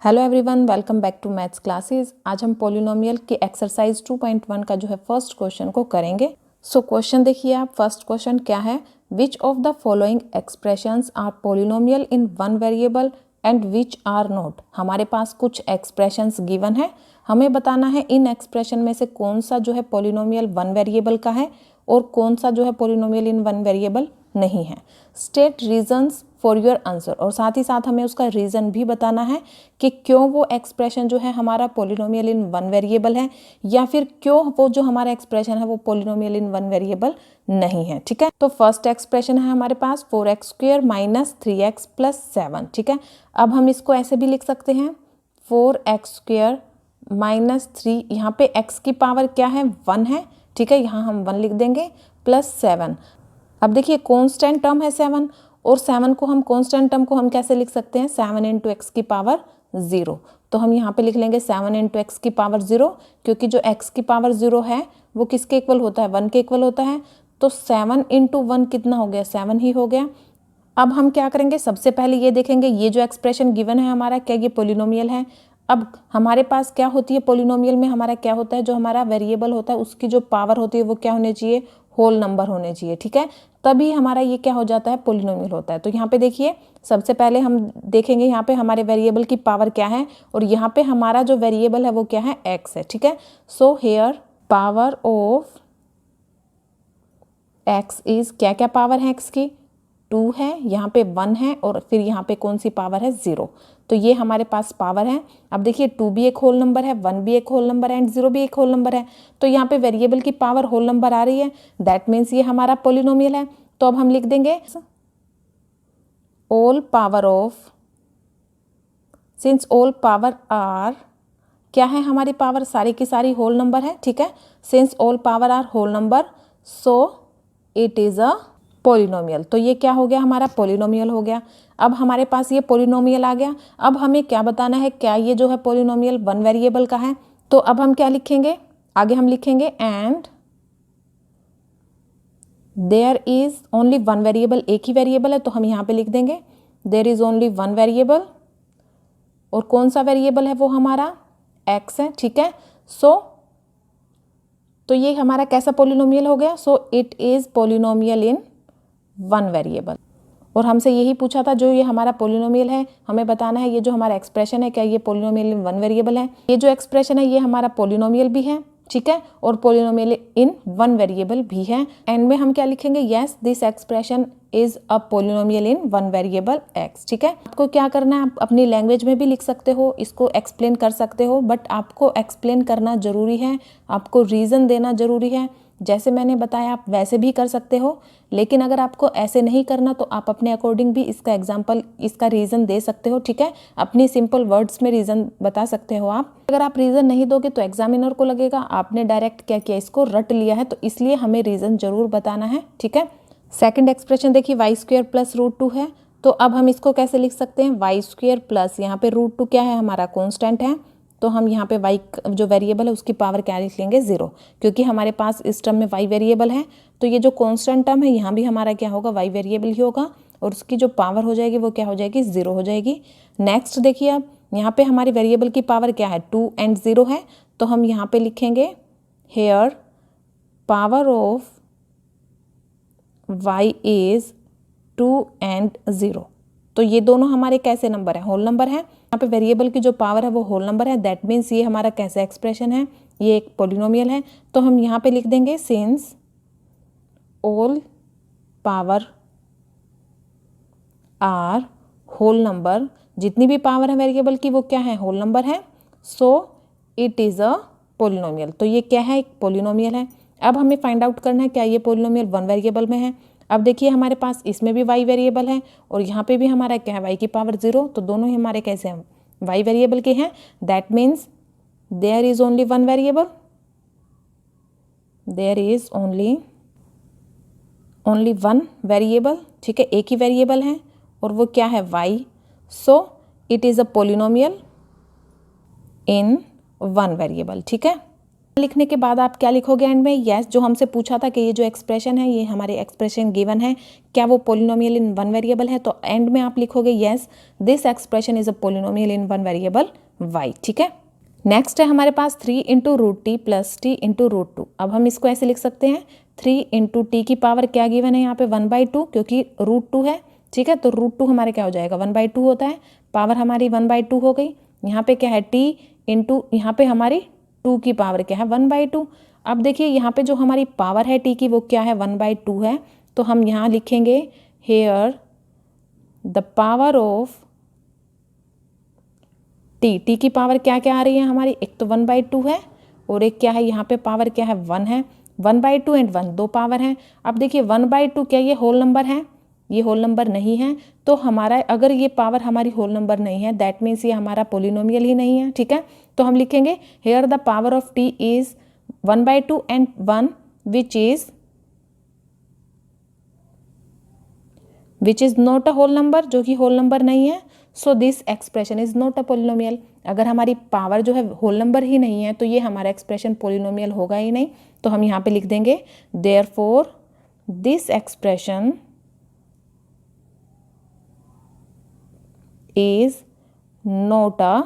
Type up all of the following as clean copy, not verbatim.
Hello everyone, welcome back to maths classes. आज हम polynomial के एक्सरसाइज 2.1 का जो है फर्स्ट क्वेश्चन को करेंगे। सो क्वेश्चन देखिए आप, फर्स्ट क्वेश्चन क्या है, which of the following expressions are polynomial in one variable and which are not. हमारे पास कुछ एक्सप्रेशंस गिवन है, हमें बताना है इन एक्सप्रेशन में से कौन सा जो है पॉलिनोमियल वन वेरिएबल का है और कौन सा जो है पॉलिनोमियल इन वन वेरिएबल नहीं है। State reasons for your answer, और साथ ही साथ हमें उसका रीज़न भी बताना है कि क्यों वो एक्सप्रेशन जो है हमारा पॉलिनोमियल इन वन वेरिएबल है या फिर क्यों वो जो हमारा एक्सप्रेशन है वो पॉलिनोमियल इन वन वेरिएबल नहीं है। ठीक है, तो फर्स्ट एक्सप्रेशन है हमारे पास 4x² - 3x + 7। ठीक है, अब हम इसको ऐसे भी लिख सकते हैं 4x² - 3, यहाँ पे x की पावर क्या है 1 है। ठीक है, यहाँ हम 1 लिख देंगे +7। अब देखिए कांस्टेंट टर्म है 7 और 7 को हम कांस्टेंट टर्म को हम कैसे लिख सकते हैं 7 × x की पावर 0। तो हम यहाँ पे लिख लेंगे 7 × x की पावर 0, क्योंकि जो x की पावर 0 है वो किसके इक्वल होता है 1 के इक्वल होता है। तो 7 × 1 कितना हो गया 7 ही हो गया। अब हम क्या करेंगे, सबसे पहले ये देखेंगे ये जो एक्सप्रेशन गिवन है हमारा क्या ये पॉलिनोमियल है। अब हमारे पास क्या होती है पॉलिनोमियल में, हमारा क्या होता है जो हमारा वेरिएबल होता है उसकी जो पावर होती है वो क्या होनी चाहिए होल नंबर होने चाहिए। ठीक है, तभी हमारा ये क्या हो जाता है पॉलिनोमियल होता है। तो यहाँ पे देखिए सबसे पहले हम देखेंगे यहाँ पे हमारे वेरिएबल की पावर क्या है और यहाँ पे हमारा जो वेरिएबल है वो क्या है x है। ठीक है, so here power of x is, क्या क्या पावर है x की 2 है, यहाँ पे 1 है और फिर यहाँ पे कौन सी पावर है 0। तो ये हमारे पास पावर है। अब देखिए 2 भी एक होल नंबर है, 1 भी एक होल नंबर है एंड 0 भी एक होल नंबर है। तो यहाँ पे वेरिएबल की पावर होल नंबर आ रही है, दैट मीन्स ये हमारा पॉलिनोमियल है। तो अब हम लिख देंगे all power of, since all power are, क्या है हमारी पावर सारी की सारी होल नंबर है। ठीक है, since all power are whole number so it is a polynomial. तो ये क्या हो गया हमारा पॉलिनोमियल हो गया। अब हमारे पास ये पॉलिनोमियल आ गया। अब हमें क्या बताना है क्या ये जो है पॉलिनोमियल वन वेरिएबल का है। तो अब हम क्या लिखेंगे, आगे हम लिखेंगे and there is only one variable, एक ही वेरिएबल है तो हम यहाँ पे लिख देंगे there is only one variable, और कौन सा वेरिएबल है वो हमारा x है। ठीक है, सो तो ये हमारा कैसा पॉलिनोमियल हो गया, सो it is polynomial in one variable. और हमसे यही पूछा था जो ये हमारा पॉलिनोमियल है हमें बताना है ये जो हमारा एक्सप्रेशन है क्या ये पॉलिनोमियल इन वन वेरिएबल है। ये जो एक्सप्रेशन है ये हमारा पॉलिनोमियल भी है, ठीक है, और पॉलिनोमियल इन वन वेरिएबल भी है। एंड में हम क्या लिखेंगे, yes this expression is a polynomial in one variable x। ठीक है, आपको क्या करना है, आप अपनी लैंग्वेज में भी लिख सकते हो, इसको एक्सप्लेन कर सकते हो, बट आपको एक्सप्लेन करना जरूरी है, आपको रीज़न देना जरूरी है। जैसे मैंने बताया आप वैसे भी कर सकते हो, लेकिन अगर आपको ऐसे नहीं करना तो आप अपने अकॉर्डिंग भी इसका एग्जाम्पल, इसका रीज़न दे सकते हो। ठीक है, अपनी सिंपल वर्ड्स में रीज़न बता सकते हो आप। अगर आप रीज़न नहीं दोगे तो एग्जामिनर को लगेगा आपने डायरेक्ट क्या किया, इसको रट लिया है, तो इसलिए हमें रीज़न जरूर बताना है। ठीक है, सेकंड एक्सप्रेशन देखिए y² + √2 है। तो अब हम इसको कैसे लिख सकते हैं, y² प्लस यहाँ पे √2 क्या है हमारा कांस्टेंट है, तो हम यहाँ पे y जो वेरिएबल है उसकी पावर क्या लिख लेंगे 0, क्योंकि हमारे पास इस टर्म में y वेरिएबल है। तो ये जो कांस्टेंट टर्म है यहाँ भी हमारा क्या होगा y वेरिएबल ही होगा, और उसकी जो पावर हो जाएगी वो क्या हो जाएगी 0 हो जाएगी। नेक्स्ट देखिए अब यहाँ पे हमारी वेरिएबल की पावर क्या है 2 एंड 0 है, तो हम यहाँ पे लिखेंगे here power of y is 2 and 0। तो ये दोनों हमारे कैसे नंबर है, होल नंबर है। यहाँ पे वेरिएबल की जो पावर है वो होल नंबर है, दैट मीन्स ये हमारा कैसा एक्सप्रेशन है, ये एक पॉलिनोमियल है। तो हम यहाँ पे लिख देंगे since all power are whole number, जितनी भी पावर है वेरिएबल की वो क्या है होल नंबर है, so it is a polynomial. तो ये क्या है, एक पॉलिनोमियल है। अब हमें फाइंड आउट करना है क्या ये पॉलिनोमियल वन वेरिएबल में है। अब देखिए हमारे पास इसमें भी y वेरिएबल है और यहाँ पे भी हमारा क्या है y की पावर 0, तो दोनों ही हमारे कैसे हैं y वेरिएबल के हैं, that means there is only one variable, there is only one variable. ठीक है, एक ही वेरिएबल है और वो क्या है y, so it is a polynomial in one variable. ठीक है, लिखने के बाद आप क्या लिखोगे एंड में? यस, जो हमसे पूछा था कि ये जो एक्सप्रेशन है ये हमारे एक्सप्रेशन गिवन है, क्या वो पोलिनोमियल इन वन वेरिएबल है? तो एंड में आप लिखोगे yes, this expression is a polynomial in one variable y. ठीक है, नेक्स्ट है हमारे पास 3 into root t plus t into root two. अब हम इसको ऐसे लिख सकते हैं 3 इंटू टी की पावर क्या गिवन है यहाँ पे 1/2, क्योंकि रूट टू है। ठीक है, तो रूट टू हमारे क्या हो जाएगा 1/2 होता है, पावर हमारी 1/2 हो गई। यहाँ पे क्या है टी इंटू यहाँ पे हमारी 2 की पावर क्या है 1/2। अब देखिए यहाँ पे जो हमारी पावर है टी की वो क्या है 1/2 है, तो हम यहाँ लिखेंगे here the power of t की पावर क्या क्या आ रही है हमारी, एक तो 1/2 है और एक क्या है यहाँ पे पावर क्या है 1 है। 1/2 एंड 1 दो पावर हैं। अब देखिए 1/2 क्या ये होल नंबर है? ये होल नंबर नहीं है, तो हमारा अगर ये पावर हमारी होल नंबर नहीं है दैट मीन्स ये हमारा पोलिनोमियल ही नहीं है। ठीक है, तो हम लिखेंगे here the power of t is 1/2 and 1 which is not a whole number, जो कि होल नंबर नहीं है। So this expression is not a polynomial. अगर हमारी पावर जो है होल नंबर ही नहीं है तो ये हमारा एक्सप्रेशन पोलिनोमियल होगा ही नहीं। तो हम यहाँ पे लिख देंगे therefore this expression is not a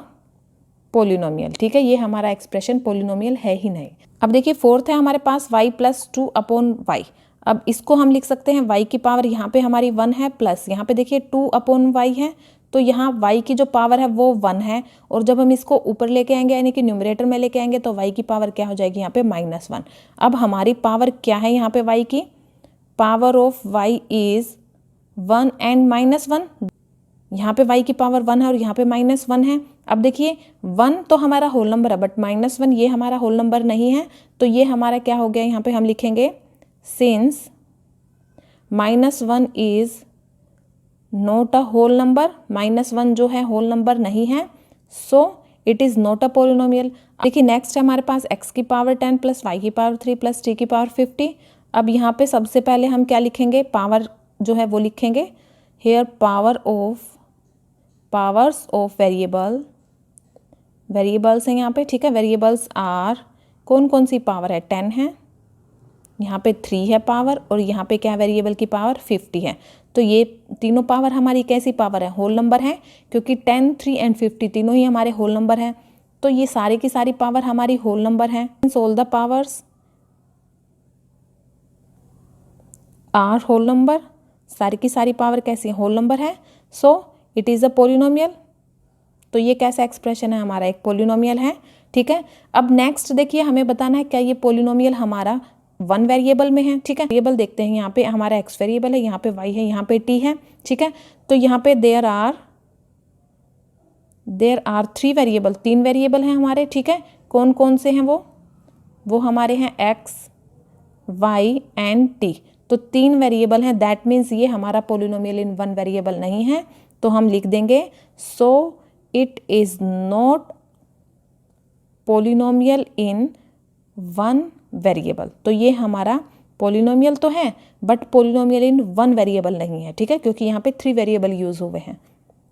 polynomial. ठीक है, ये हमारा एक्सप्रेशन पोलिनोमियल है ही नहीं। अब देखिए फोर्थ है हमारे पास y प्लस 2/y। अब इसको हम लिख सकते हैं y की पावर यहाँ पे हमारी 1 है प्लस यहाँ पे देखिए 2/y है, तो यहाँ y की जो पावर है वो 1 है, और जब हम इसको ऊपर लेके आएंगे यानी कि न्यूमरेटर में लेके आएंगे तो y की पावर क्या हो जाएगी यहाँ पे -1। अब हमारी पावर क्या है यहाँ पे y की? Power of y is 1 and -1। यहाँ पे y की पावर 1 है और यहाँ पे -1 है। अब देखिए 1 तो हमारा होल नंबर है बट -1 ये हमारा होल नंबर नहीं है, तो ये हमारा क्या हो गया यहाँ पे हम लिखेंगे since -1 is not a whole number, -1 जो है होल नंबर नहीं है, so it is not a polynomial. देखिए नेक्स्ट है हमारे पास x की पावर 10 प्लस y की पावर 3 प्लस t की पावर 50। अब यहाँ पे सबसे पहले हम क्या लिखेंगे, पावर जो है वो लिखेंगे हेयर पावर्स ऑफ वेरिएबल्स हैं यहाँ पे। ठीक है, वेरिएबल्स आर कौन कौन सी पावर है 10 है, यहाँ पे 3 है पावर, और यहाँ पे क्या है वेरिएबल की पावर 50 है। तो ये तीनों पावर हमारी कैसी पावर है, होल नंबर है, क्योंकि 10, 3 एंड 50 तीनों ही हमारे होल नंबर हैं। तो ये सारी की सारी पावर हमारी होल नंबर हैं। All the powers are whole number, सारी की सारी पावर कैसी होल नंबर है, so it is a polynomial. तो ये कैसा एक्सप्रेशन है हमारा, एक पोलिनोमियल है। ठीक है, अब नेक्स्ट देखिए हमें बताना है क्या ये पोलिनोमियल हमारा 1 वेरिएबल में है। ठीक है, वेरिएबल देखते हैं, यहाँ पे हमारा x वेरिएबल है, यहाँ पे y है, यहाँ पे t है। ठीक है, तो यहाँ पे देयर आर 3 वेरिएबल, 3 वेरिएबल हैं हमारे। ठीक है, कौन कौन से हैं वो हमारे हैं x, y एंड t। तो 3 वेरिएबल हैं, दैट मीन्स ये हमारा पोलिनोमियल इन 1 वेरिएबल नहीं है। तो हम लिख देंगे सो it is not polynomial in 1 variable. तो ये हमारा पोलिनोमियल तो है बट पोलिनोमियल इन 1 वेरिएबल नहीं है। ठीक है, क्योंकि यहाँ पे 3 वेरिएबल यूज हुए हैं।